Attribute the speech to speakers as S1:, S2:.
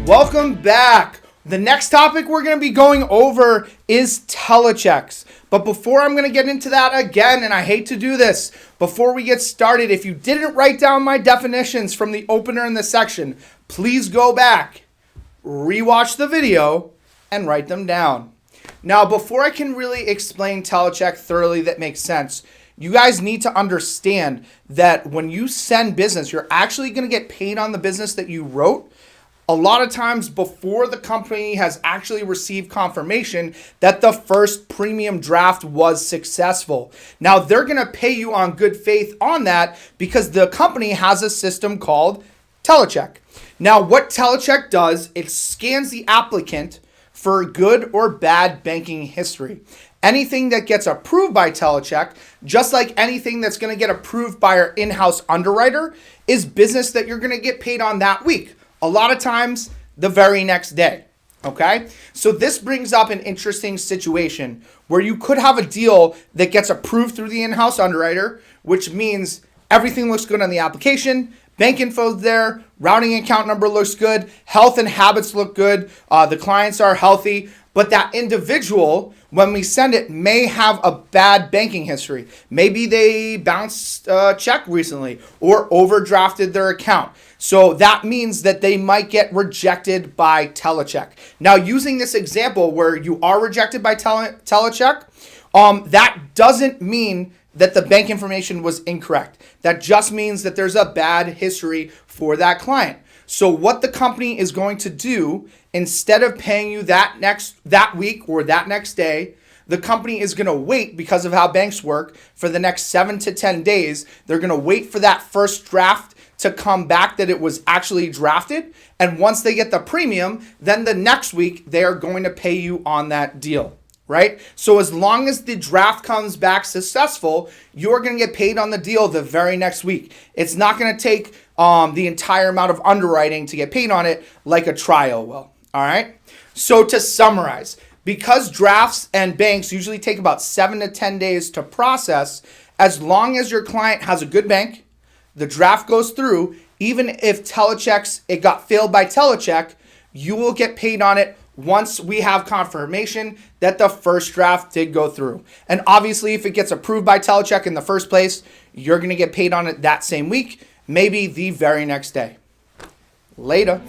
S1: Welcome back. The next topic we're going to be going over is telechecks. But before I'm going to get into that again, and I hate to do this, before we get started, if you didn't write down my definitions from the opener in this section, please go back, rewatch the video, and write them down. Now, before I can really explain Telecheck thoroughly that makes sense, you guys need to understand that when you send business, you're actually going to get paid on the business that you wrote a lot of times before the company has actually received confirmation that the first premium draft was successful. Now, they're going to pay you on good faith on that because the company has a system called Telecheck. Now, what Telecheck does, it scans the applicant for good or bad banking history. Anything that gets approved by Telecheck, just like anything that's going to get approved by our in-house underwriter, is business that you're going to get paid on that week. A lot of times, the very next day, okay? So this brings up an interesting situation where you could have a deal that gets approved through the in-house underwriter, which means everything looks good on the application, bank info's there, routing account number looks good, health and habits look good, the clients are healthy, but that individual, when we send it, may have a bad banking history. Maybe they bounced a check recently or overdrafted their account. So that means that they might get rejected by Telecheck. Now, using this example where you are rejected by Telecheck, that doesn't mean that the bank information was incorrect. That just means that there's a bad history for that client. So what the company is going to do, instead of paying you that week or that next day, the company is going to wait, because of how banks work, for the next 7 to 10 days. They're going to wait for that first draft to come back that it was actually drafted. And once they get the premium, then the next week they are going to pay you on that deal, right? So as long as the draft comes back successful, you're going to get paid on the deal the very next week. It's not going to take the entire amount of underwriting to get paid on it like a trial will, all right? So to summarize, because drafts and banks usually take about 7 to 10 days to process, as long as your client has a good bank, the draft goes through, even if it got failed by Telecheck, you will get paid on it once we have confirmation that the first draft did go through. And obviously, if it gets approved by Telecheck in the first place, you're going to get paid on it that same week, maybe the very next day. Later.